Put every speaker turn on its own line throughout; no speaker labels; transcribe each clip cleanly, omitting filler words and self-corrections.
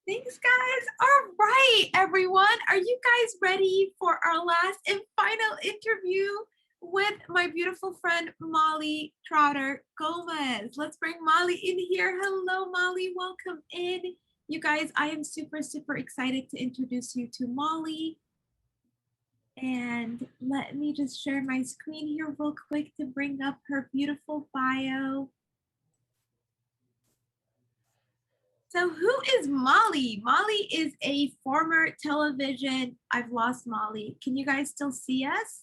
Thanks, guys. All right, everyone. Are you guys ready for our last and final interview with my beautiful friend, Molly Trotter-Gomez? Let's bring Molly in here. Hello, Molly. Welcome in. You guys, I am super, super excited to introduce you to Molly. And let me just share my screen here real quick to bring up her beautiful bio. So who is Molly? Molly is a former television, I've lost Molly. Can you guys still see us?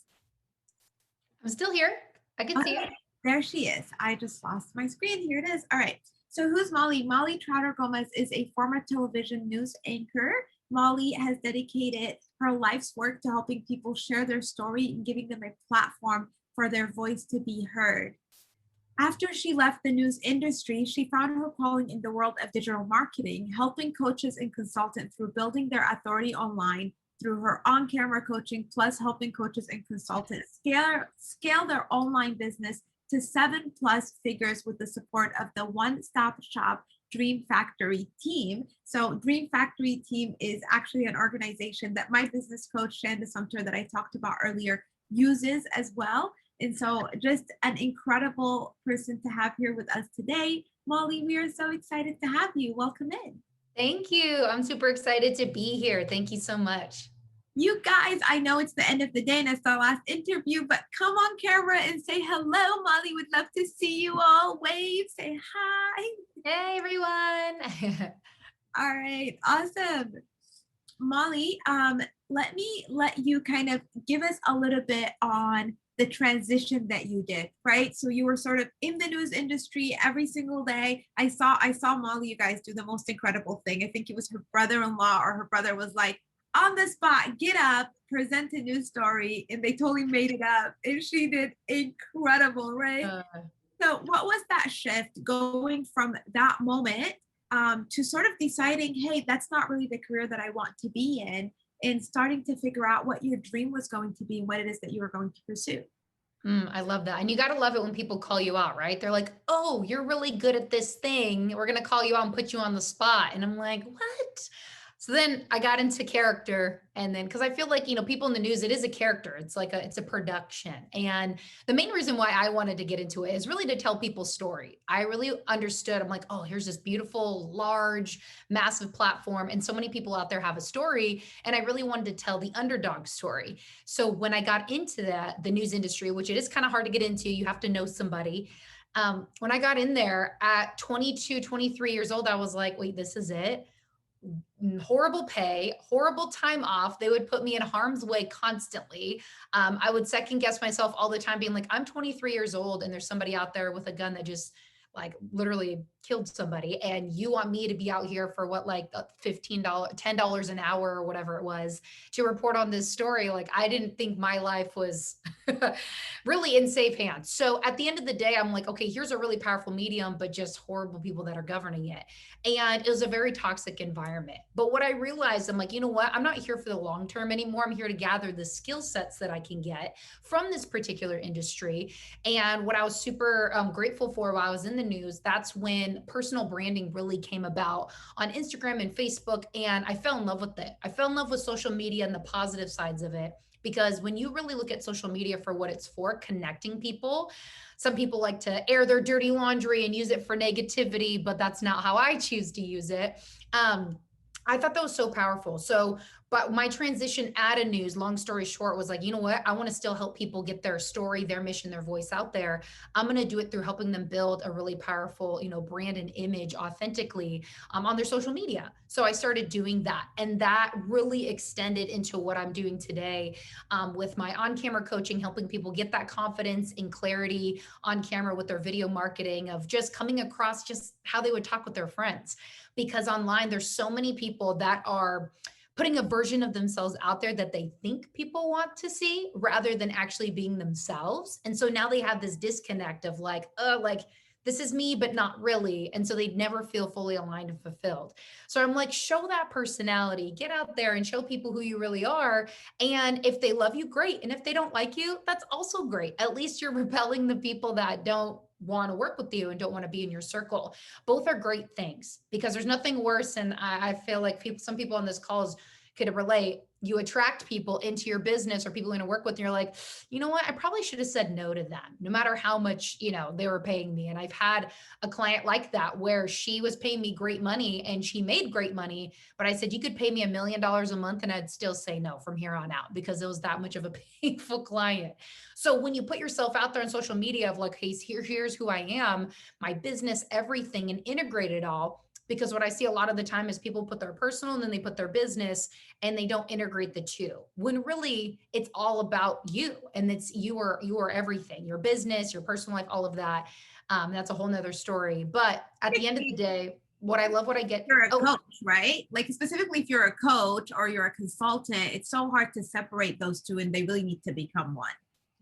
I'm still here. I can see you.
There she is. I just lost my screen. Here it is. All right. So who's Molly? Molly Trotter-Gomez is a former television news anchor. Molly has dedicated her life's work to helping people share their story and giving them a platform for their voice to be heard. After she left the news industry, she found her calling in the world of digital marketing, helping coaches and consultants through building their authority online through her on-camera coaching, plus helping coaches and consultants scale their online business to 7+ figures with the support of the one-stop shop Dream Factory team. So Dream Factory team is actually an organization that my business coach, Shanda Sumter, that I talked about earlier, uses as well. And so just an incredible person to have here with us today. Molly, we are so excited to have you. Welcome in.
Thank you. I'm super excited to be here. Thank you so much.
You guys, I know it's the end of the day and it's the last interview, but come on camera and say hello. Molly would love to see you all. Wave, say hi.
Hey, everyone.
All right, awesome. Molly, let me let you kind of give us a little bit on the transition that you did, right? So you were sort of in the news industry every single day. I saw Molly, you guys do the most incredible thing. I think it was her brother-in-law or her brother was like, on the spot, get up, present a news story, and they totally made it up. And she did incredible, right? So what was that shift going from that moment to sort of deciding, hey, that's not really the career that I want to be in, and starting to figure out what your dream was going to be and what it is that you were going to pursue?
I love that. And you got to love it when people call you out, right? They're like, oh, you're really good at this thing. We're going to call you out and put you on the spot. And I'm like, what? So then I got into character. And then, cause I feel like, people in the news, it is a character. It's like it's a production. And the main reason why I wanted to get into it is really to tell people's story. I really understood. I'm like, oh, here's this beautiful, large, massive platform. And so many people out there have a story. And I really wanted to tell the underdog story. So when I got into the news industry, which it is kind of hard to get into, you have to know somebody. When I got in there at 22, 23 years old, I was like, wait, this is it. Horrible pay, horrible time off. They would put me in harm's way constantly. I would second guess myself all the time, being like, I'm 23 years old and there's somebody out there with a gun that just like literally killed somebody. And you want me to be out here for what, like $15, $10 an hour or whatever it was to report on this story. Like, I didn't think my life was really in safe hands. So at the end of the day, I'm like, okay, here's a really powerful medium, but just horrible people that are governing it. And it was a very toxic environment. But what I realized, I'm like, you know what? I'm not here for the long term anymore. I'm here to gather the skill sets that I can get from this particular industry. And what I was super grateful for while I was in the news, that's when personal branding really came about on Instagram and Facebook. And I fell in love with it. I fell in love with social media and the positive sides of it. Because when you really look at social media for what it's for, connecting people, some people like to air their dirty laundry and use it for negativity, but that's not how I choose to use it. I thought that was so powerful. So, but my transition out of news, long story short, was like, you know what? I want to still help people get their story, their mission, their voice out there. I'm going to do it through helping them build a really powerful, brand and image authentically on their social media. So I started doing that. And that really extended into what I'm doing today with my on-camera coaching, helping people get that confidence and clarity on camera with their video marketing of just coming across just how they would talk with their friends. Because online, there's so many people that are putting a version of themselves out there that they think people want to see rather than actually being themselves. And so now they have this disconnect of like, this is me, but not really. And so they never feel fully aligned and fulfilled. So I'm like, show that personality, get out there and show people who you really are. And if they love you, great. And if they don't like you, that's also great. At least you're repelling the people that don't want to work with you and don't want to be in your circle. Both are great things because there's nothing worse. And I feel like some people on this calls could relate. You attract people into your business or people you want to work with, and you're like, you know what? I probably should have said no to them, no matter how much, they were paying me. And I've had a client like that where she was paying me great money and she made great money. But I said, you could pay me $1 million a month and I'd still say no from here on out because it was that much of a painful client. So when you put yourself out there on social media of like, hey, here's who I am, my business, everything, and integrate it all. Because what I see a lot of the time is people put their personal and then they put their business and they don't integrate the two, when really it's all about you. And it's you are everything, your business, your personal life, all of that. That's a whole nother story. But at the end of the day, what I love, what I get.
You're a coach, right? Like specifically if you're a coach or you're a consultant, it's so hard to separate those two and they really need to become one.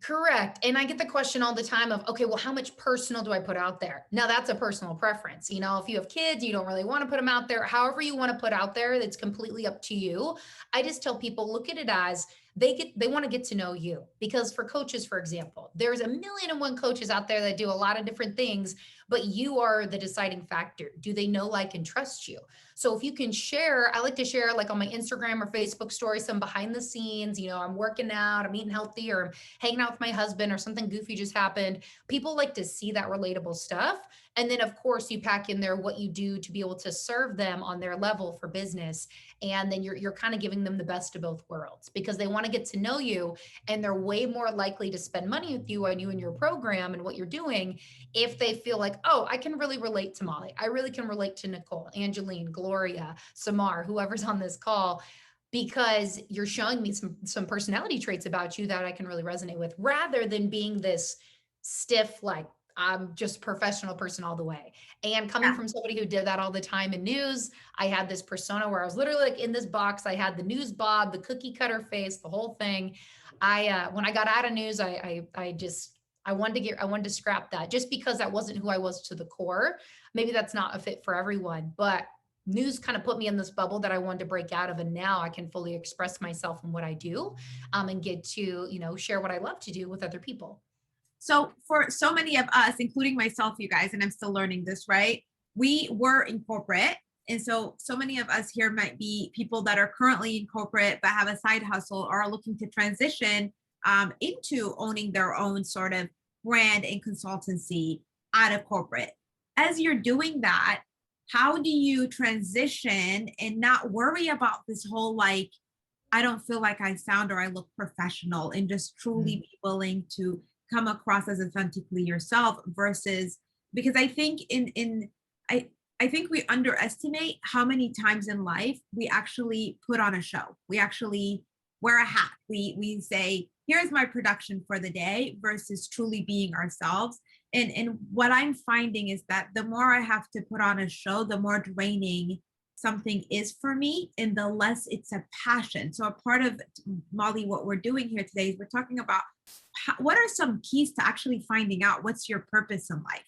Correct. And I get the question all the time of, okay, well, how much personal do I put out there? Now that's a personal preference. If you have kids, you don't really want to put them out there. However you want to put out there, that's completely up to you. I just tell people, look at it as they want to get to know you. Because for coaches, for example, there's a million and one coaches out there that do a lot of different things, but you are the deciding factor. Do they know, like, and trust you? So if you can share, I like to share like on my Instagram or Facebook story, some behind the scenes, I'm working out, I'm eating healthy, or I'm hanging out with my husband, or something goofy just happened. People like to see that relatable stuff. And then of course you pack in there what you do to be able to serve them on their level for business. And then you're kind of giving them the best of both worlds because they want to get to know you and they're way more likely to spend money with you and your program and what you're doing if they feel like, oh, I can really relate to Molly. I really can relate to Nicole, Angeline, Gloria, Samar, whoever's on this call, because you're showing me some personality traits about you that I can really resonate with, rather than being this stiff, like, I'm just professional person all the way. And coming from somebody who did that all the time in news, I had this persona where I was literally like in this box. I had the news bob, the cookie cutter face, the whole thing. When I got out of news, I wanted to scrap that just because that wasn't who I was to the core. Maybe that's not a fit for everyone, but news kind of put me in this bubble that I wanted to break out of. And now I can fully express myself in what I do, and get to, share what I love to do with other people.
So for so many of us, including myself, you guys, and I'm still learning this, right? We were in corporate. And so many of us here might be people that are currently in corporate, but have a side hustle or are looking to transition into owning their own sort of brand and consultancy out of corporate. As you're doing that, how do you transition and not worry about this whole, like, I don't feel like I sound or I look professional, and just truly be willing to come across as authentically yourself, versus, because I think I think we underestimate how many times in life we actually put on a show. We actually wear a hat. We say, here's my production for the day, versus truly being ourselves. And what I'm finding is that the more I have to put on a show, the more draining something is for me, and the less it's a passion. So a part of, Molly, what we're doing here today is we're talking about what are some keys to actually finding out what's your purpose in life.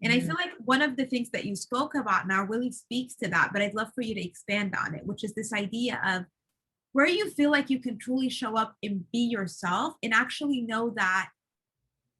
And I feel like one of the things that you spoke about now really speaks to that, but I'd love for you to expand on it, which is this idea of where you feel like you can truly show up and be yourself, and actually know that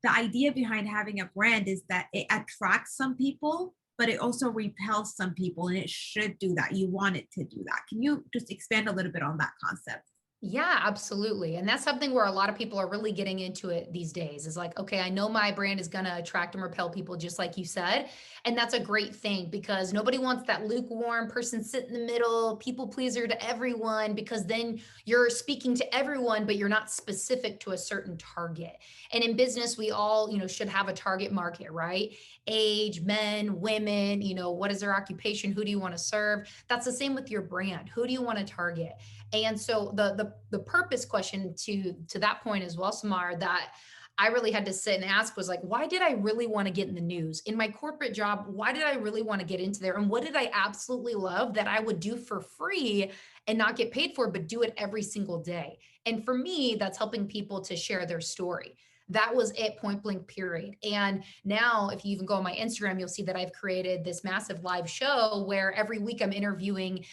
the idea behind having a brand is that it attracts some people, but it also repels some people, and it should do that. You want it to do that. Can you just expand a little bit on that concept?
Yeah, absolutely. And that's something where a lot of people are really getting into it these days, is like, okay, I know my brand is going to attract and repel people, just like you said. And that's a great thing, because nobody wants that lukewarm person sit in the middle, people pleaser to everyone, because then you're speaking to everyone, but you're not specific to a certain target. And in business, we all, should have a target market, right? Age, men, women, what is their occupation? Who do you want to serve? That's the same with your brand. Who do you want to target? And so the purpose question to that point as well, Samar, that I really had to sit and ask was like, why did I really want to get in the news? In my corporate job, why did I really want to get into there? And what did I absolutely love that I would do for free and not get paid for, but do it every single day? And for me, that's helping people to share their story. That was it, point blank, period. And now, if you even go on my Instagram, you'll see that I've created this massive live show where every week I'm interviewing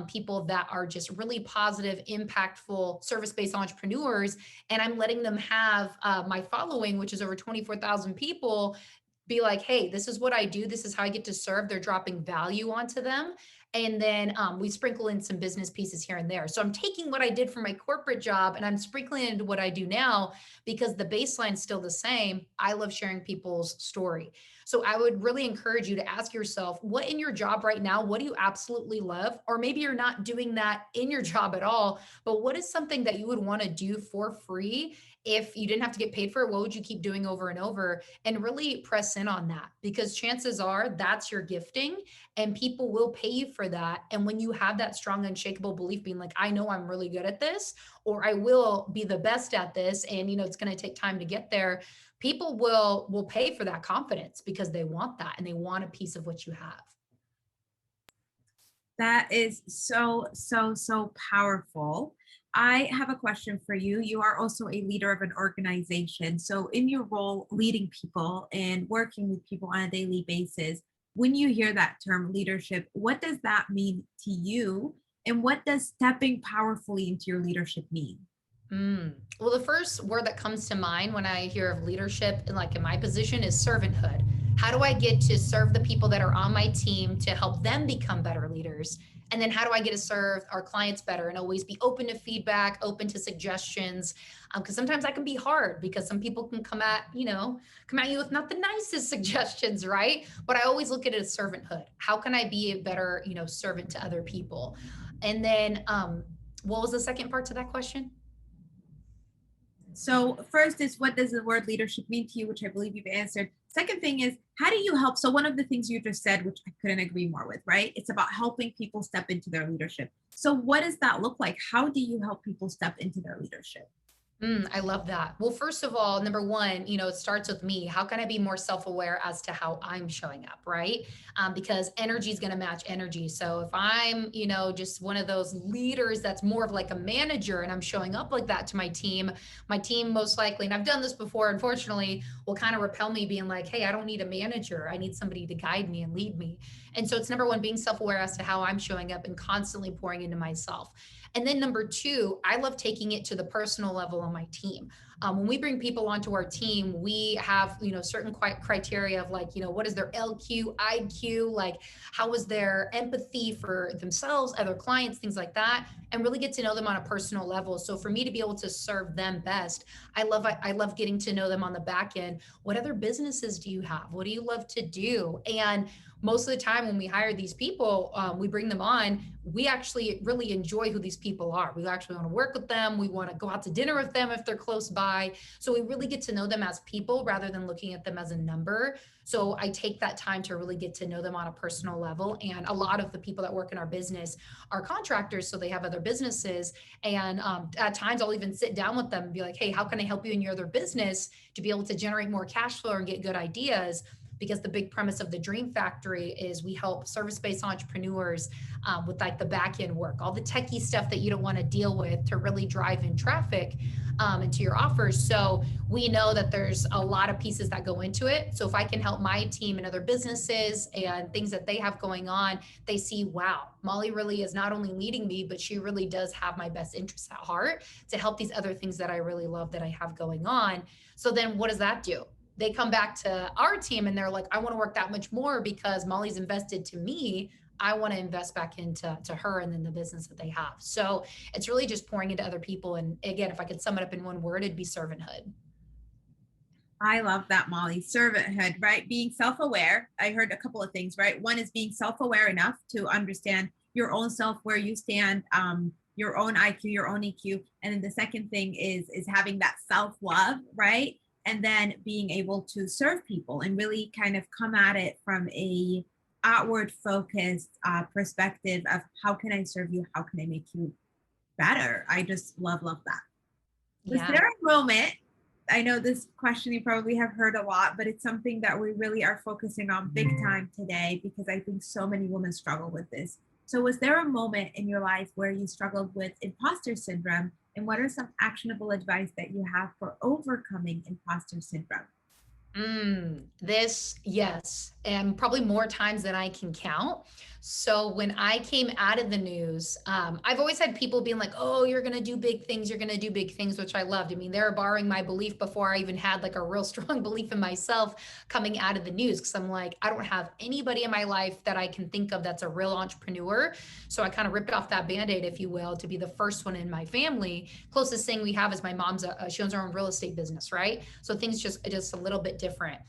people that are just really positive, impactful, service-based entrepreneurs. And I'm letting them have my following, which is over 24,000 people, be like, hey, this is what I do. This is how I get to serve. They're dropping value onto them. And then we sprinkle in some business pieces here and there. So I'm taking what I did for my corporate job and I'm sprinkling it into what I do now because the baseline's still the same. I love sharing people's story. So I would really encourage you to ask yourself, what in your job right now, what do you absolutely love? Or maybe you're not doing that in your job at all, but what is something that you would want to do for free? If you didn't have to get paid for it, what would you keep doing over and over? And really press in on that because chances are that's your gifting and people will pay you for that. And when you have that strong, unshakable belief, being like, I know I'm really good at this, or I will be the best at this, and it's going to take time to get there, people will pay for that confidence because they want that and they want a piece of what you have.
That is so, so, so powerful. I have a question for you. You are also a leader of an organization. So, in your role leading people and working with people on a daily basis, when you hear that term leadership, what does that mean to you? And what does stepping powerfully into your leadership mean?
Well, the first word that comes to mind when I hear of leadership, and like in my position, is servanthood. How do I get to serve the people that are on my team to help them become better leaders? And then how do I get to serve our clients better and always be open to feedback, open to suggestions? Because sometimes that can be hard because some people can come at you with not the nicest suggestions, right? But I always look at it as servanthood. How can I be a better, servant to other people? And then, what was the second part to that question?
So, first is what does the word leadership mean to you, which I believe you've answered. Second thing is, how do you help? So, one of the things you just said, which I couldn't agree more with, right? It's about helping people step into their leadership. So, what does that look like? How do you help people step into their leadership?
I love that. Well, first of all, number one, it starts with me. How can I be more self aware as to how I'm showing up, right? Because energy is going to match energy. So if I'm, just one of those leaders that's more of like a manager and I'm showing up like that to my team most likely, and I've done this before, unfortunately, will kind of repel me being like, hey, I don't need a manager. I need somebody to guide me and lead me. And so it's number one, being self aware as to how I'm showing up and constantly pouring into myself. And then number two, I love taking it to the personal level on my team. When we bring people onto our team, we have, certain criteria of like, what is their LQ, IQ, like how is their empathy for themselves, other clients, things like that, and really get to know them on a personal level. So for me to be able to serve them best, I love getting to know them on the back end. What other businesses do you have? What do you love to do? And most of the time when we hire these people, we bring them on, we actually really enjoy who these people are. We actually want to work with them. We want to go out to dinner with them if they're close by. So we really get to know them as people rather than looking at them as a number. So I take that time to really get to know them on a personal level. And a lot of the people that work in our business are contractors, so they have other businesses. And at times I'll even sit down with them and be like, hey, how can I help you in your other business to be able to generate more cash flow and get good ideas? Because the big premise of the Dream Factory is we help service-based entrepreneurs with like the back end work, all the techie stuff that you don't want to deal with to really drive in traffic into your offers. So we know that there's a lot of pieces that go into it. So if I can help my team and other businesses and things that they have going on, they see, wow, Molly really is not only leading me, but she really does have my best interests at heart to help these other things that I really love that I have going on. So then what does that do? They come back to our team and they're like, I want to work that much more because Molly's invested to me. I want to invest back into her and then the business that they have. So it's really just pouring into other people. And again, if I could sum it up in one word, it'd be servanthood.
I love that, Molly. Servanthood, right? Being self aware. I heard a couple of things, right? One is being self aware enough to understand your own self, where you stand, your own IQ, your own EQ. And then the second thing is having that self love, right? And then being able to serve people and really kind of come at it from a outward focused perspective of how can I serve you? How can I make you better? I just love that. Was
Yeah.
there a moment? I know this question you probably have heard a lot, but it's something that we really are focusing on big time today because I think so many women struggle with this. So, was there a moment in your life where you struggled with imposter syndrome? And what are some actionable advice that you have for overcoming imposter syndrome?
Yes, and probably more times than I can count. So when I came out of the news, I've always had people being like, "Oh, you're gonna do big things. You're gonna do big things," which I loved. I mean, they were borrowing my belief before I even had like a real strong belief in myself coming out of the news. Because I'm like, I don't have anybody in my life that I can think of that's a real entrepreneur. So I kind of ripped off that band-aid, if you will, to be the first one in my family. Closest thing we have is my mom's. She owns her own real estate business, right? So things just a little bit different.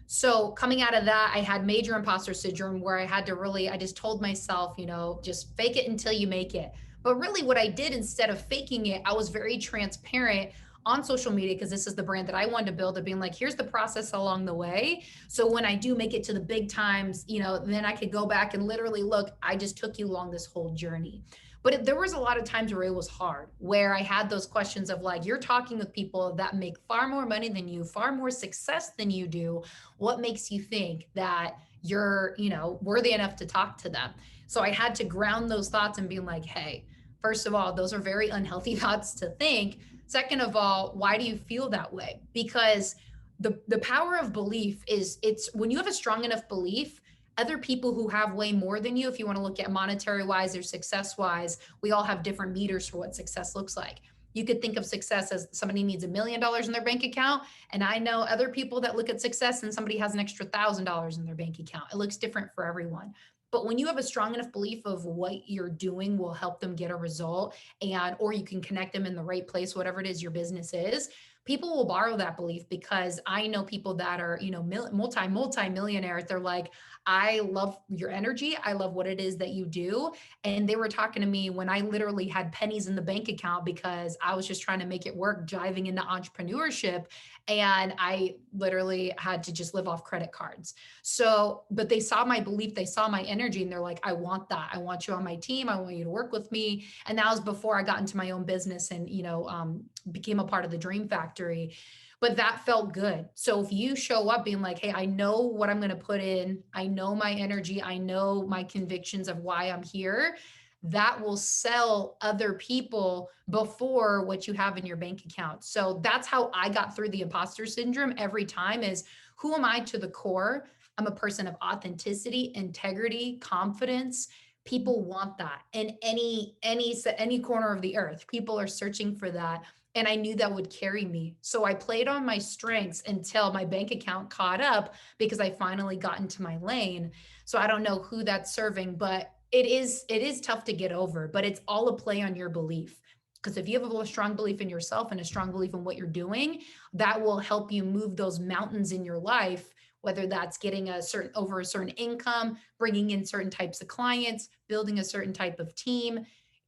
So coming out of that, I had major imposter syndrome where I had to really, I just told myself, just fake it until you make it. But really, what I did instead of faking it, I was very transparent on social media because this is the brand that I wanted to build, of being like, here's the process along the way. So when I do make it to the big times, then I could go back and literally look, I just took you along this whole journey. But there was a lot of times where it was hard, where I had those questions of like, you're talking with people that make far more money than you, far more success than you do. What makes you think that you're, worthy enough to talk to them? So I had to ground those thoughts and be like, hey, first of all, those are very unhealthy thoughts to think. Second of all, why do you feel that way? Because the power of belief is, it's when you have a strong enough belief, other people who have way more than you, if you want to look at monetary wise or success wise, we all have different meters for what success looks like. You could think of success as somebody needs $1 million in their bank account. And I know other people that look at success and somebody has an extra $1,000 in their bank account. It looks different for everyone. But when you have a strong enough belief of what you're doing will help them get a result, and or you can connect them in the right place, whatever it is your business is, people will borrow that belief. Because I know people that are, multi millionaires. They're like, I love your energy. I love what it is that you do. And they were talking to me when I literally had pennies in the bank account because I was just trying to make it work, diving into entrepreneurship. And I literally had to just live off credit cards. So, but they saw my belief, they saw my energy, and they're like, I want that. I want you on my team. I want you to work with me. And that was before I got into my own business and, became a part of the Dream Factory. But that felt good. So if you show up being like, hey, I know what I'm going to put in, I know my energy, I know my convictions of why I'm here, that will sell other people before what you have in your bank account. So that's how I got through the imposter syndrome every time. Is who am I to the core? I'm a person of authenticity, integrity, confidence. People want that in any corner of the earth. People are searching for that, and I knew that would carry me. So I played on my strengths until my bank account caught up, because I finally got into my lane. So I don't know who that's serving, but it is tough to get over, but it's all a play on your belief. Because if you have a strong belief in yourself and a strong belief in what you're doing, that will help you move those mountains in your life, whether that's getting a certain income, bringing in certain types of clients, building a certain type of team.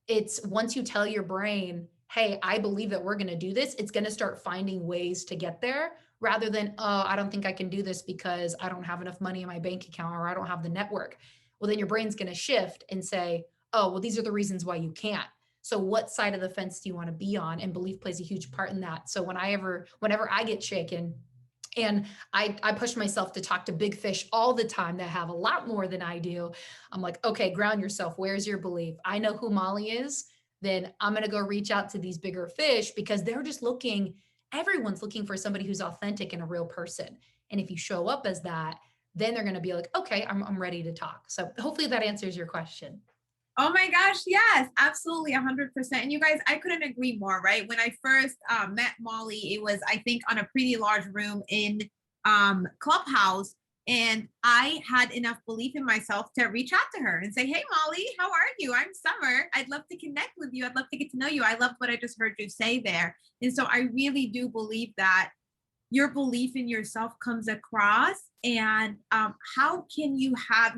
It's once you tell your brain, hey, I believe that we're going to do this, it's going to start finding ways to get there, rather than, oh, I don't think I can do this because I don't have enough money in my bank account or I don't have the network. Well, then your brain's going to shift and say, oh, well, these are the reasons why you can't. So what side of the fence do you want to be on? And belief plays a huge part in that. So whenever I get shaken, and I push myself to talk to big fish all the time that have a lot more than I do. I'm like, okay, ground yourself. Where's your belief? I know who Molly is. Then I'm going to go reach out to these bigger fish, because they're just everyone's looking for somebody who's authentic and a real person. And if you show up as that, then they're going to be like, okay, I'm ready to talk. So hopefully that answers your question.
Oh my gosh, yes, absolutely, 100%. And you guys, I couldn't agree more, right? When I first met Molly, it was, I think, on a pretty large room in Clubhouse. And I had enough belief in myself to reach out to her and say, hey, Molly, how are you? I'm Summer. I'd love to connect with you. I'd love to get to know you. I loved what I just heard you say there. And so I really do believe that your belief in yourself comes across. And how can you have,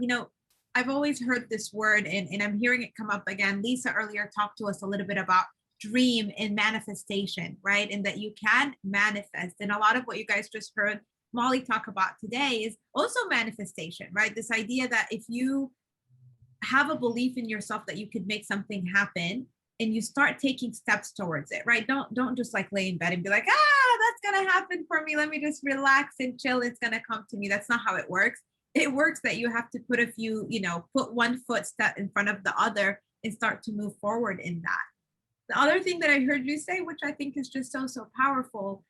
I've always heard this word, and I'm hearing it come up again. Lisa earlier talked to us a little bit about dream and manifestation, right? And that you can manifest. And a lot of what you guys just heard Molly talk about today is also manifestation, right? This idea that if you have a belief in yourself that you could make something happen, and you start taking steps towards it, right? Don't just like lay in bed and be like, that's gonna happen for me. Let me just relax and chill. It's gonna come to me. That's not how it works. It works that you have to put one footstep in front of the other and start to move forward in that. The other thing that I heard you say, which I think is just so powerful,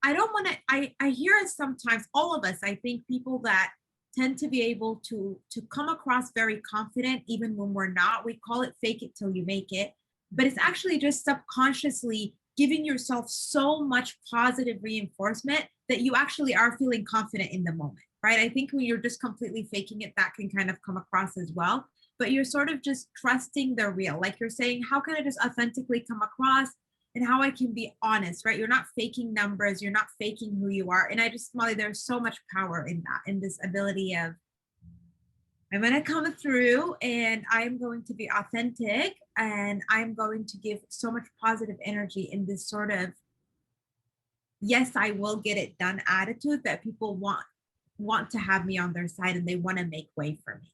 I don't want to, I hear it sometimes, all of us, I think people that tend to be able to come across very confident even when we're not, we call it fake it till you make it, but it's actually just subconsciously giving yourself so much positive reinforcement that you actually are feeling confident in the moment, right? I think when you're just completely faking it, that can kind of come across as well, but you're sort of just trusting the real, like you're saying, how can I just authentically come across and how I can be honest, right? You're not faking numbers, you're not faking who you are. And I just, Molly, there's so much power in that, in this ability of, I'm going to come through and I'm going to be authentic and I'm going to give so much positive energy in this sort of, yes, I will get it done attitude that people want to have me on their side and they want to make way for me.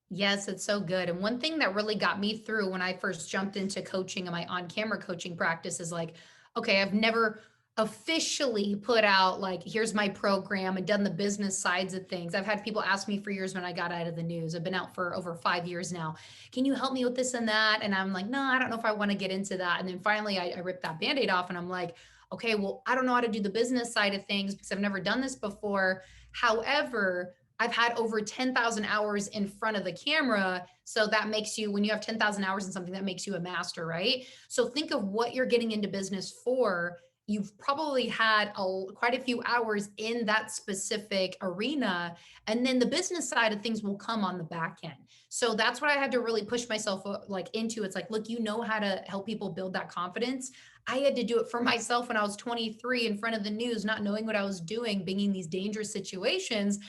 Yes, it's so good. And one thing that really got me through when I first jumped into coaching and my on-camera coaching practice is like, okay, I've never officially put out like, here's my program and done the business sides of things. I've had people ask me for years when I got out of the news. I've been out for over 5 years now. Can you help me with this and that? And I'm like, no, I don't know if I want to get into that. And then finally I ripped that Band-Aid off and I'm like, okay, well, I don't know how to do the business side of things because I've never done this before. However, I've had over 10,000 hours in front of the camera. So that makes you, when you have 10,000 hours in something, that makes you a master, right? So think of what you're getting into business for. You've probably had quite a few hours in that specific arena. And then the business side of things will come on the back end. So that's what I had to really push myself like into. It's like, look, you know how to help people build that confidence. I had to do it for myself when I was 23 in front of the news, not knowing what I was doing, being in these dangerous situations.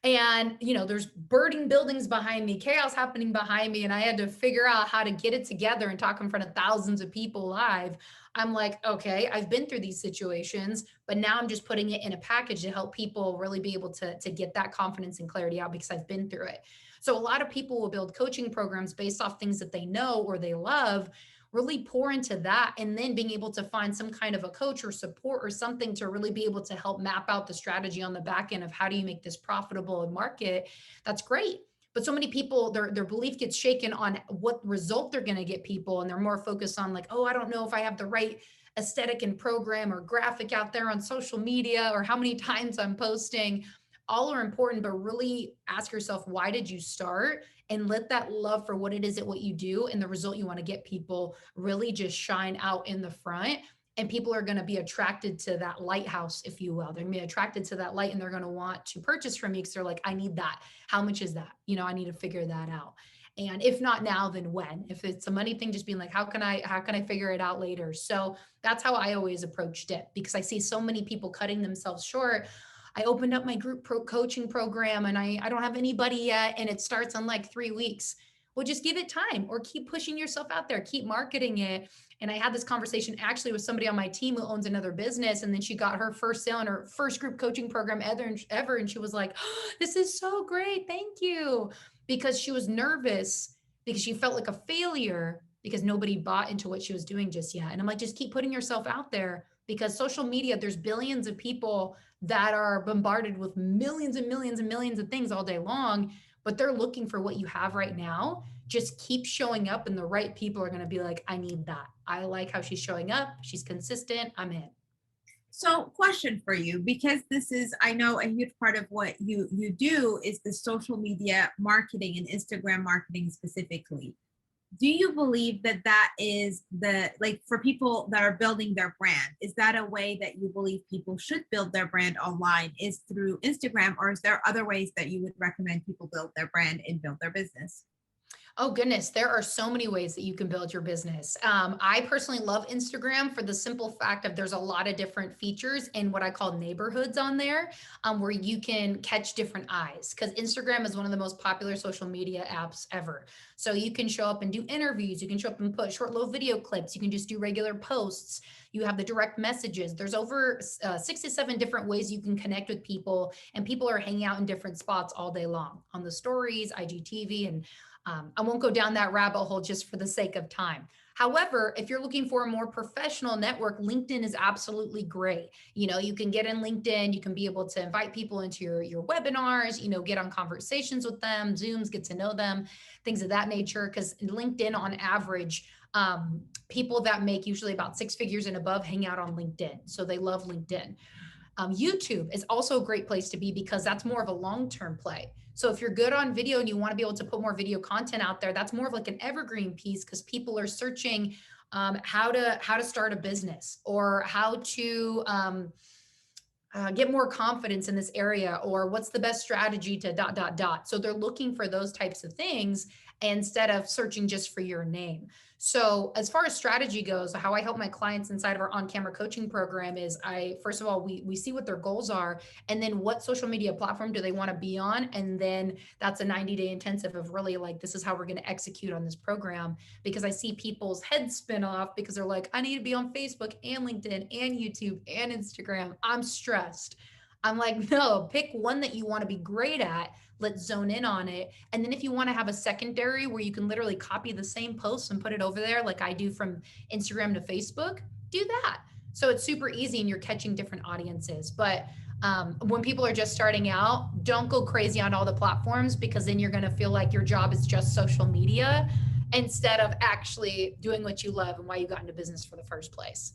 And, there's burning buildings behind me, chaos happening behind me. And I had to figure out how to get it together and talk in front of thousands of people live. I'm like, okay, I've been through these situations, but now I'm just putting it in a package to help people really be able to get that confidence and clarity out because I've been through it. So a lot of people will build coaching programs based off things that they know or they love, really pour into that, and then being able to find some kind of a coach or support or something to really be able to help map out the strategy on the back end of how do you make this profitable and market. That's great. But so many people, their belief gets shaken on what result they're going to get people. And they're more focused on like, oh, I don't know if I have the right aesthetic and program or graphic out there on social media or how many times I'm posting. All are important, but really ask yourself, why did you start? And let that love for what it is at what you do and the result you want to get people really just shine out in the front. And people are going to be attracted to that lighthouse, if you will. They're going to be attracted to that light and they're going to want to purchase from you because they're like, I need that. How much is that? I need to figure that out. And if not now, then when? If it's a money thing, just being like, how can I figure it out later? So that's how I always approached it because I see so many people cutting themselves short. I opened up my group coaching program and I don't have anybody yet. And it starts in like 3 weeks. Well, just give it time or keep pushing yourself out there, keep marketing it. And I had this conversation actually with somebody on my team who owns another business. And then she got her first sale in her first group coaching program ever. And she was like, oh, this is so great. Thank you. Because she was nervous because she felt like a failure because nobody bought into what she was doing just yet. And I'm like, just keep putting yourself out there because social media, there's billions of people that are bombarded with millions and millions and millions of things all day long, but they're looking for what you have right now. Just keep showing up and the right people are going to be like, I need that. I like how she's showing up. She's consistent. I'm in.
So, question for you, because this is, I know, a huge part of what you do is the social media marketing and Instagram marketing specifically. Do you believe that that is the, like, for people that are building their brand, is that a way that you believe people should build their brand online, is through Instagram, or is there other ways that you would recommend people build their brand and build their business?
Oh goodness, there are so many ways that you can build your business. I personally love Instagram for the simple fact of there's a lot of different features and what I call neighborhoods on there, where you can catch different eyes. Because Instagram is one of the most popular social media apps ever. So you can show up and do interviews. You can show up and put short little video clips. You can just do regular posts. You have the direct messages. There's over 6 to 7 different ways you can connect with people, and people are hanging out in different spots all day long on the stories, IGTV, and I won't go down that rabbit hole just for the sake of time. However, if you're looking for a more professional network, LinkedIn is absolutely great. You can get in LinkedIn, you can be able to invite people into your webinars, get on conversations with them, Zooms, get to know them, things of that nature. Because LinkedIn, on average, people that make usually about 6 figures and above hang out on LinkedIn. So they love LinkedIn. YouTube is also a great place to be because that's more of a long-term play. So if you're good on video and you want to be able to put more video content out there, that's more of like an evergreen piece because people are searching how to start a business or how to get more confidence in this area, or what's the best strategy to dot dot dot. So they're looking for those types of things instead of searching just for your name. So as far as strategy goes, how I help my clients inside of our on-camera coaching program is first of all, we see what their goals are, and then what social media platform do they want to be on. And then that's a 90-day intensive of really like, this is how we're going to execute on this program, because I see people's heads spin off because they're like, I need to be on Facebook and LinkedIn and YouTube and Instagram. I'm stressed. I'm like, no, pick one that you want to be great at. Let's zone in on it. And then if you want to have a secondary where you can literally copy the same posts and put it over there, like I do from Instagram to Facebook, do that. So it's super easy and you're catching different audiences. But when people are just starting out, don't go crazy on all the platforms, because then you're going to feel like your job is just social media instead of actually doing what you love and why you got into business for the first place.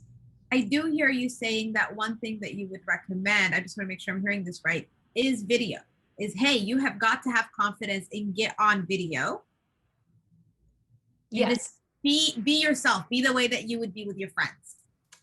I do hear you saying that one thing that you would recommend, I just want to make sure I'm hearing this right, is video. Is, hey, you have got to have confidence and get on video.
Yes.
And just be yourself, be the way that you would be with your friends.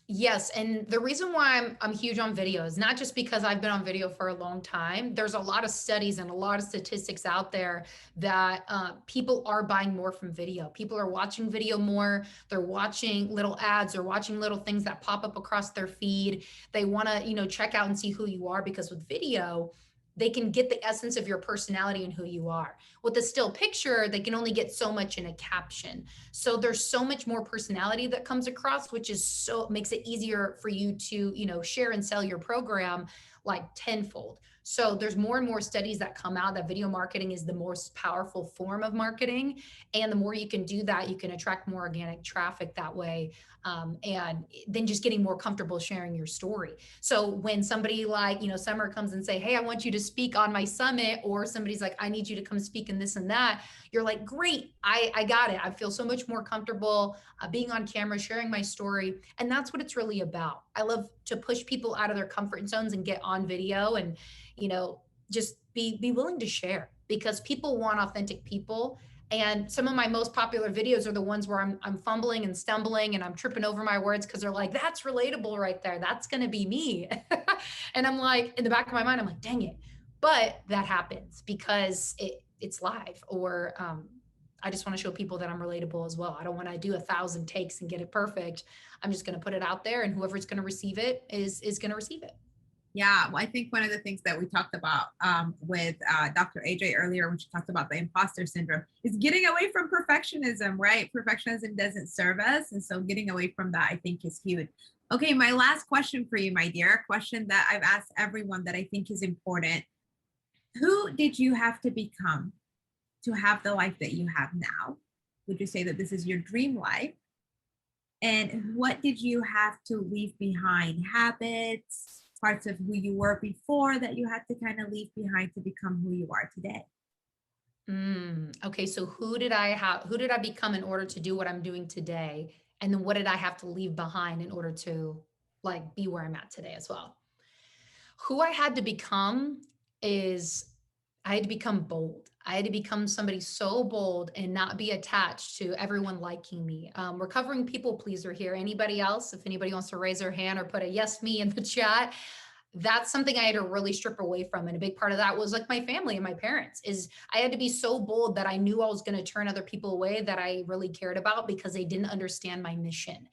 Yes. And the reason why I'm huge on video is not just because I've been on video for a long time. There's a lot of studies and a lot of statistics out there that people are buying more from video. People are watching video more. They're watching little ads or watching little things that pop up across their feed. They want to, check out and see who you are, because with video, they can get the essence of your personality and who you are. With a still picture, they can only get so much in a caption. So there's so much more personality that comes across, which is so makes it easier for you to, share and sell your program like tenfold. So there's more and more studies that come out that video marketing is the most powerful form of marketing. And the more you can do that, you can attract more organic traffic that way. And then just getting more comfortable sharing your story. So when somebody like, Summer comes and say, hey, I want you to speak on my summit, or somebody's like, I need you to come speak in this and that, you're like, great, I got it. I feel so much more comfortable being on camera, sharing my story. And that's what it's really about. I love to push people out of their comfort zones and get on video and, just be willing to share, because people want authentic people. And some of my most popular videos are the ones where I'm fumbling and stumbling and I'm tripping over my words, because they're like, that's relatable right there. That's going to be me. And I'm like, in the back of my mind, I'm like, dang it. But that happens because it's live, or I just want to show people that I'm relatable as well. I don't want to do 1,000 takes and get it perfect. I'm just going to put it out there, and whoever's going to receive it is going to receive it.
Yeah, well, I think one of the things that we talked about with Dr. AJ earlier, when she talked about the imposter syndrome, is getting away from perfectionism, right? Perfectionism doesn't serve us. And so getting away from that, I think, is huge. Okay, my last question for you, my dear, a question that I've asked everyone that I think is important. Who did you have to become to have the life that you have now? Would you say that this is your dream life? And what did you have to leave behind? Habits, parts of who you were before that you had to kind of leave behind to become who you are today?
Okay, so who did I become in order to do what I'm doing today? And then what did I have to leave behind in order to like be where I'm at today as well? Who I had to become is I had to become bold. I had to become somebody so bold and not be attached to everyone liking me. Recovering people pleaser here. Anybody else? If anybody wants to raise their hand or put a yes me in the chat, that's something I had to really strip away from. And a big part of that was like my family and my parents. Is I had to be so bold that I knew I was going to turn other people away that I really cared about, because they didn't understand my mission.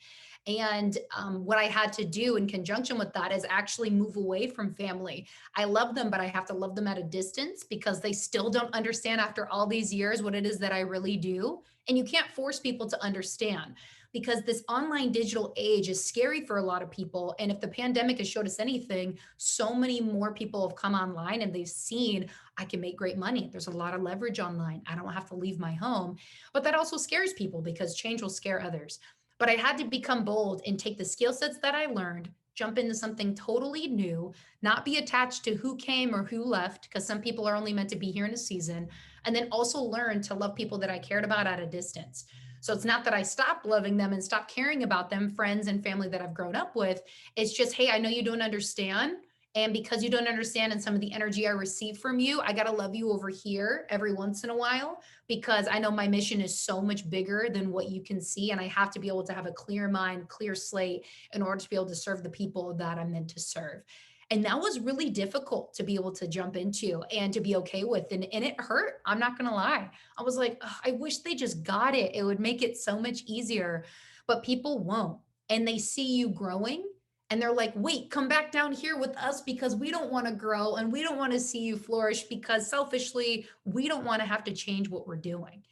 And what I had to do in conjunction with that is actually move away from family. I love them, but I have to love them at a distance, because they still don't understand after all these years what it is that I really do. And you can't force people to understand, because this online digital age is scary for a lot of people. And if the pandemic has showed us anything, so many more people have come online and they've seen I can make great money. There's a lot of leverage online. I don't have to leave my home. But that also scares people, because change will scare others. But I had to become bold and take the skill sets that I learned, jump into something totally new, not be attached to who came or who left, because some people are only meant to be here in a season, and then also learn to love people that I cared about at a distance. So it's not that I stopped loving them and stopped caring about them, friends and family that I've grown up with. It's just, hey, I know you don't understand. And because you don't understand and some of the energy I receive from you, I got to love you over here every once in a while, because I know my mission is so much bigger than what you can see. And I have to be able to have a clear mind, clear slate in order to be able to serve the people that I'm meant to serve. And that was really difficult to be able to jump into and to be okay with. And it hurt. I'm not going to lie. I was like, "Ugh, I wish they just got it. It would make it so much easier." But people won't. And they see you growing and they're like, wait, come back down here with us because we don't want to grow and we don't want to see you flourish because selfishly, we don't want to have to change what we're doing.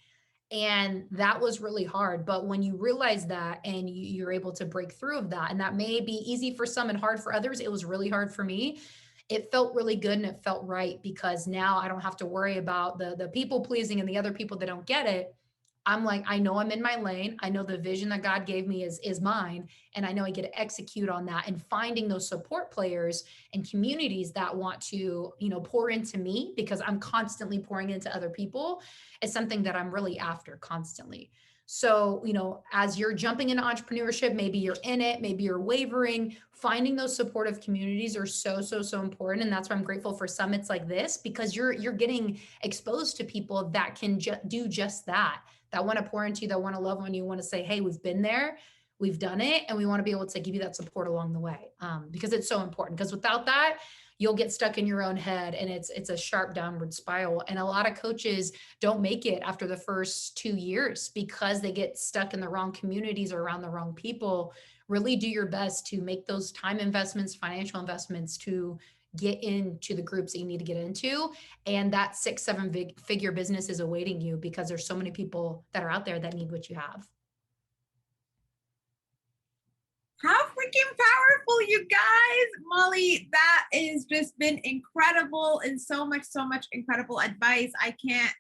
And that was really hard. But when you realize that and you're able to break through of that, and that may be easy for some and hard for others, it was really hard for me. It felt really good and it felt right because now I don't have to worry about the people pleasing and the other people that don't get it. I'm like, I know I'm in my lane. I know the vision that God gave me is mine. And I know I get to execute on that, and finding those support players and communities that want to, pour into me because I'm constantly pouring into other people is something that I'm really after constantly. So, as you're jumping into entrepreneurship, maybe you're in it, maybe you're wavering, finding those supportive communities are so, so, so important. And that's why I'm grateful for summits like this, because you're getting exposed to people that can do just that want to pour into you, that want to love on you, want to say, hey, we've been there, we've done it, and we want to be able to give you that support along the way, because it's so important. Because without that, you'll get stuck in your own head, and it's a sharp downward spiral. And a lot of coaches don't make it after the first 2 years because they get stuck in the wrong communities or around the wrong people. Really do your best to make those time investments, financial investments to get into the groups that you need to get into. And that 6, 7 figure business is awaiting you because there's so many people that are out there that need what you have.
How freaking powerful, you guys. Molly, that has just been incredible, and so much incredible advice. I can't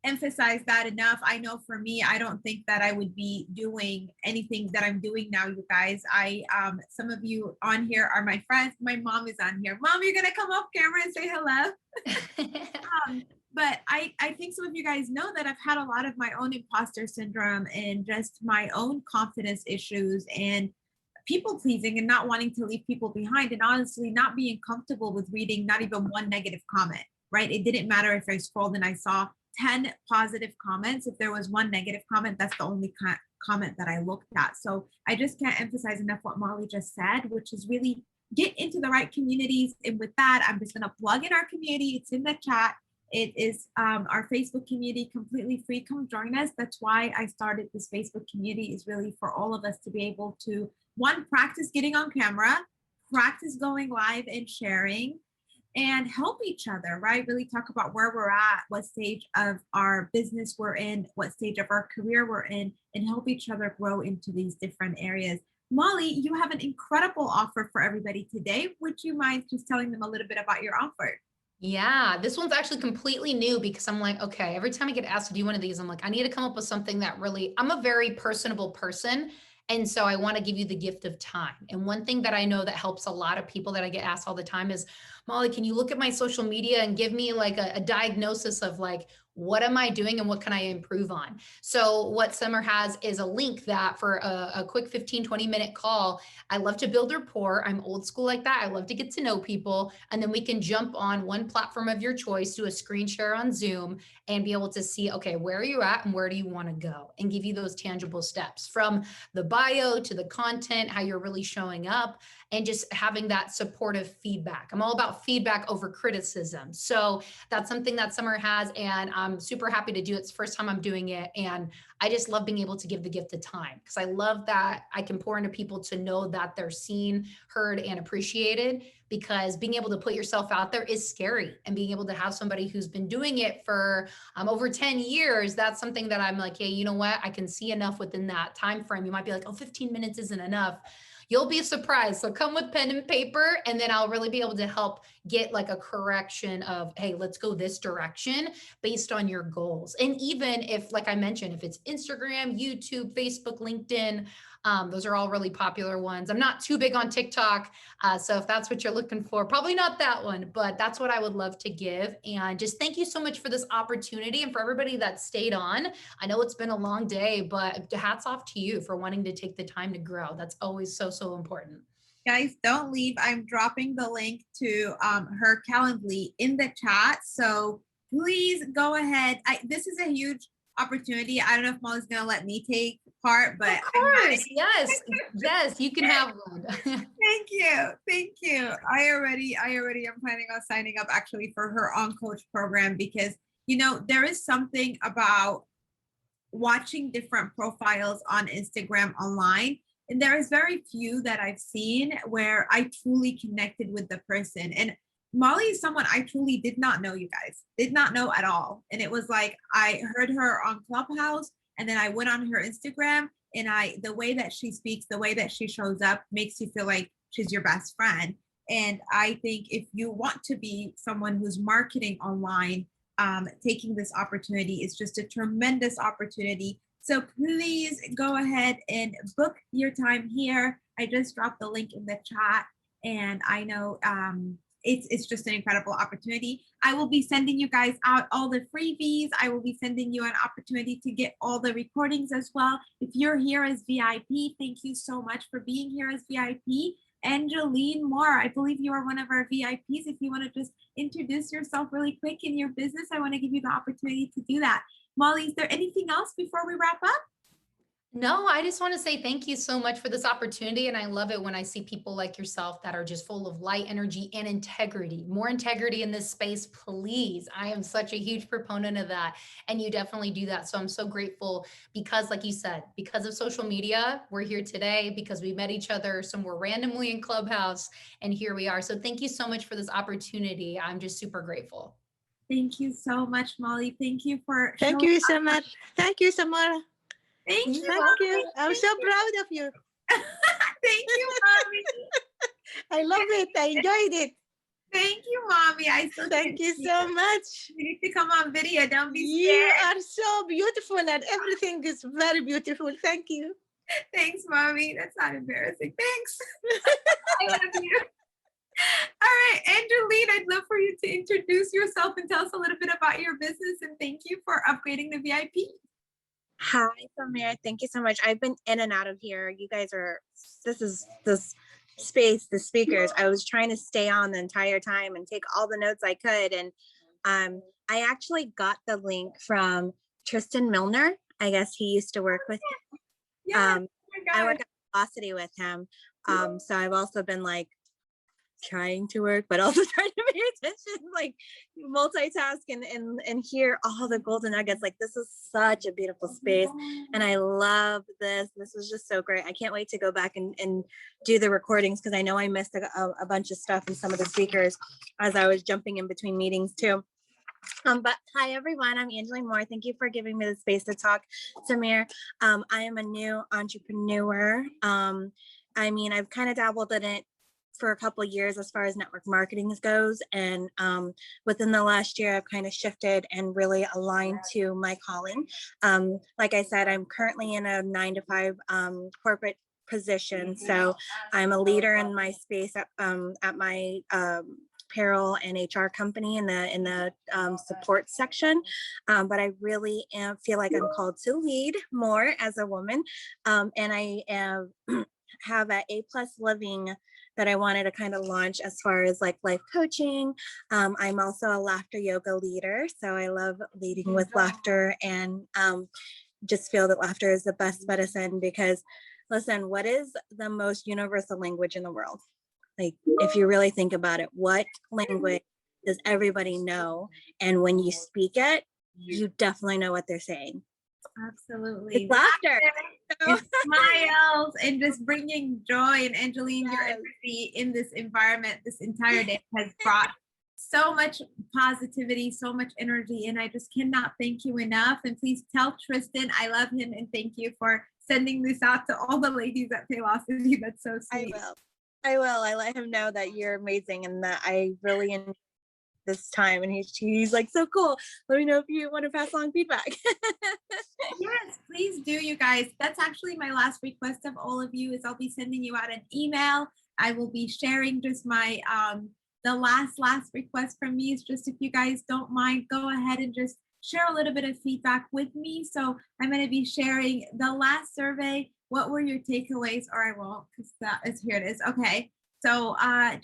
emphasize that enough. I know for me, I don't think that I would be doing anything that I'm doing now, you guys. Some of you on here are my friends. My mom is on here. Mom, you're gonna come off camera and say hello. But I think some of you guys know that I've had a lot of my own imposter syndrome and just my own confidence issues and people pleasing and not wanting to leave people behind, and honestly not being comfortable with reading not even one negative comment, right? It didn't matter if I scrolled and I saw 10 positive comments. If there was one negative comment, that's the only comment that I looked at. So I just can't emphasize enough what Molly just said, which is really get into the right communities. And with that, I'm just going to plug in our community. It's in the chat. It is our Facebook community, completely free. Come join us. That's why I started this Facebook community, is really for all of us to be able to, one, practice getting on camera, practice going live and sharing, and help each other, right? Really talk about where we're at, what stage of our business we're in, what stage of our career we're in, and help each other grow into these different areas. Molly, you have an incredible offer for everybody today. Would you mind just telling them a little bit about your offer?
Yeah, this one's actually completely new because I'm like, okay, every time I get asked to do one of these, I'm like, I need to come up with something that really, I'm a very personable person. And so I want to give you the gift of time. And one thing that I know that helps a lot of people that I get asked all the time is, Molly, can you look at my social media and give me like a diagnosis of like, what am I doing and what can I improve on? So what Summer has is a link that for a quick 15-20 minute call. I love to build rapport. I'm old school like that. I love to get to know people. And then we can jump on one platform of your choice, do a screen share on Zoom, and be able to see, okay, where are you at and where do you want to go? And give you those tangible steps from the bio to the content, how you're really showing up, and just having that supportive feedback. I'm all about feedback over criticism. So that's something that Summer has, and I'm super happy to do it. It's the first time I'm doing it. And I just love being able to give the gift of time because I love that I can pour into people to know that they're seen, heard, and appreciated, because being able to put yourself out there is scary. And being able to have somebody who's been doing it for over 10 years, that's something that I'm like, hey, you know what? I can see enough within that time frame. You might be like, oh, 15 minutes isn't enough. You'll be surprised. So come with pen and paper, and then I'll really be able to help get like a correction of, hey, let's go this direction based on your goals. And even if, like I mentioned, if it's Instagram, YouTube, Facebook, LinkedIn. Those are all really popular ones. I'm not too big on TikTok. So if that's what you're looking for, probably not that one, but that's what I would love to give. And just thank you so much for this opportunity and for everybody that stayed on. I know it's been a long day, but hats off to you for wanting to take the time to grow. That's always so, so important.
Guys, don't leave. I'm dropping the link to her Calendly in the chat. So please go ahead. This is a huge opportunity. I don't know if Molly's going to let me take part, but
of course, yes, yes, you can have one.
Thank you. Thank you. I already am planning on signing up actually for her On Coach program because, you know, there is something about watching different profiles on Instagram online. And there is very few that I've seen where I truly connected with the person. And Molly is someone I truly did not know, you guys, did not know at all. And it was like, I heard her on Clubhouse and then I went on her Instagram and the way that she speaks, the way that she shows up makes you feel like she's your best friend. And I think if you want to be someone who's marketing online, taking this opportunity is just a tremendous opportunity. So please go ahead and book your time here. I just dropped the link in the chat and I know it's just an incredible opportunity. I will be sending you guys out all the freebies. I will be sending you an opportunity to get all the recordings as well. If you're here as VIP, thank you so much for being here as VIP. Angeline Moore, I believe you are one of our VIPs. If you want to just introduce yourself really quick in your business, I want to give you the opportunity to do that. Molly, is there anything else before we wrap up?
No, I just want to say thank you so much for this opportunity. And I love it when I see people like yourself that are just full of light, energy, and integrity. More integrity in this space, please. I am such a huge proponent of that. And you definitely do that. So I'm so grateful because, like you said, because of social media, we're here today because we met each other somewhere randomly in Clubhouse. And here we are. So thank you so much for this opportunity. I'm just super grateful.
Thank you so much, Molly. Thank you for
Thank you so much. Thank you, Samara.
Thank you.
Thank you. I'm so proud of you.
Thank you, Mommy.
I love it. I enjoyed it.
Thank you, Mommy.
Thank you so much.
You need to come on video. Don't be
scared. You are so beautiful and everything is very beautiful. Thank you.
Thanks, Mommy. That's not embarrassing. Thanks. I love you. All right, Angeline, I'd love for you to introduce yourself and tell us a little bit about your business. And thank you for upgrading the VIP.
Hi, Samir. Thank you so much. I've been in and out of here. You guys are, this space, the speakers. I was trying to stay on the entire time and take all the notes I could. And I actually got the link from Tristan Milner. I guess he used to work with him.
Yeah,
I work at Velocity with him. So I've also been like trying to work, but also trying to pay attention, like multitask and hear all the golden nuggets. Like, this is such a beautiful space. And I love this. This was just so great. I can't wait to go back and do the recordings because I know I missed a bunch of stuff and some of the speakers as I was jumping in between meetings too. But hi everyone, I'm Angeline Moore. Thank you for giving me the space to talk, Samir. I am a new entrepreneur. I mean, I've kind of dabbled in it for a couple of years as far as network marketing goes. And within the last year, I've kind of shifted and really aligned to my calling. Like I said, I'm currently in a 9-to-5 corporate position. So I'm a leader in my space at my payroll and HR company in the support section. But I really feel like I'm called to lead more as a woman. And I have an A+ living that I wanted to kind of launch as far as like life coaching. I'm also a laughter yoga leader. So I love leading with laughter and just feel that laughter is the best medicine because listen, what is the most universal language in the world? Like, if you really think about it, what language does everybody know? And when you speak it, you definitely know what they're saying.
Absolutely.
It's laughter.
And smiles and just bringing joy. And Angeline, your empathy in this environment this entire day has brought so much positivity, so much energy. And I just cannot thank you enough. And please tell Tristan I love him and thank you for sending this out to all the ladies at Paylocity. That's so sweet.
I will. I let him know that you're amazing and that I really enjoy this time. And he's like, so cool. Let me know if you want to pass along feedback.
Yes, please do, you guys. That's actually my last request of all of you is I'll be sending you out an email. I will be sharing just my the last request from me is just if you guys don't mind, go ahead and just share a little bit of feedback with me. So I'm going to be sharing the last survey. What were your takeaways? Or I won't, because that is here it is. Okay. So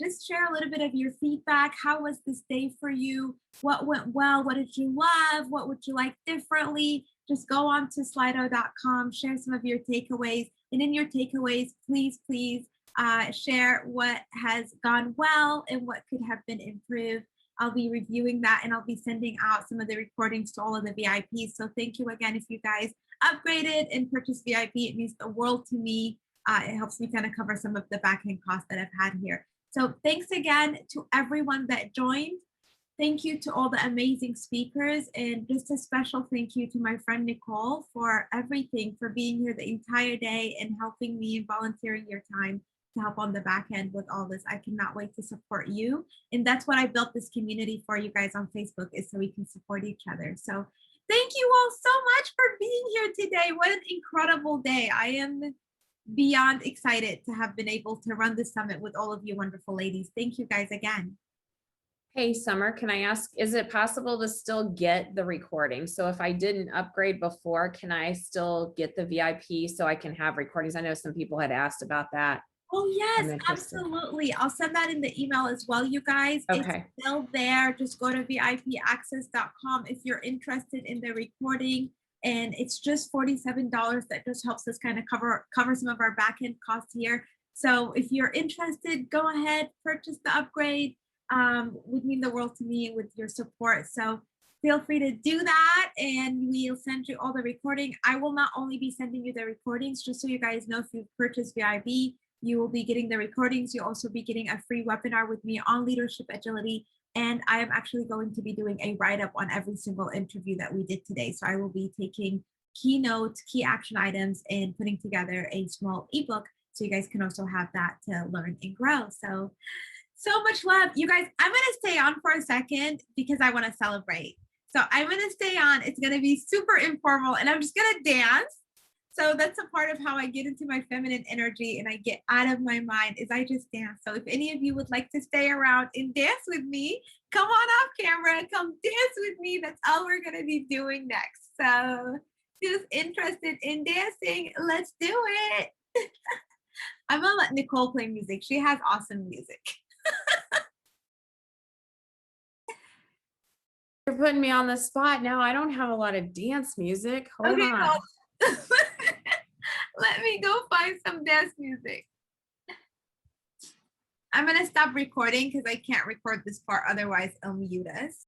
just share a little bit of your feedback. How was this day for you? What went well? What did you love? What would you like differently? Just go on to slido.com, share some of your takeaways. And in your takeaways, please share what has gone well and what could have been improved. I'll be reviewing that and I'll be sending out some of the recordings to all of the VIPs. So thank you again. If you guys upgraded and purchased VIP, it means the world to me. It helps me kind of cover some of the backend costs that I've had here. So thanks again to everyone that joined. Thank you to all the amazing speakers, and just a special thank you to my friend Nicole for everything, for being here the entire day and helping me and volunteering your time to help on the back end with all this. I cannot wait to support you. And that's what I built this community for, you guys, on Facebook, is so we can support each other. So thank you all so much for being here today. What an incredible day. I am beyond excited to have been able to run this summit with all of you wonderful ladies. Thank you guys again.
Hey, Summer, can I ask, is it possible to still get the recording? So if I didn't upgrade before, can I still get the VIP so I can have recordings? I know some people had asked about that.
Oh yes, absolutely. I'll send that in the email as well, you guys.
Okay.
It's still there. Just go to vipaccess.com if you're interested in the recording. And it's just $47. That just helps us kind of cover some of our back end costs here. So if you're interested, go ahead, purchase the upgrade. Would mean the world to me with your support. So feel free to do that and we'll send you all the recording. I will not only be sending you the recordings, just so you guys know, if you've purchased VIP, you will be getting the recordings. You'll also be getting a free webinar with me on leadership agility. And I am actually going to be doing a write-up on every single interview that we did today. So I will be taking keynotes, key action items, and putting together a small ebook so you guys can also have that to learn and grow. So much love. You guys, I'm going to stay on for a second because I want to celebrate. So I'm going to stay on. It's going to be super informal and I'm just going to dance. So that's a part of how I get into my feminine energy and I get out of my mind is I just dance. So if any of you would like to stay around and dance with me, come on off camera, come dance with me. That's all we're going to be doing next. So who's interested in dancing? Let's do it. I'm going to let Nicole play music. She has awesome music.
You're putting me on the spot now. I don't have a lot of dance music. Hold on.
Let me go find some dance music. I'm going to stop recording because I can't record this part. Otherwise, it'll mute us.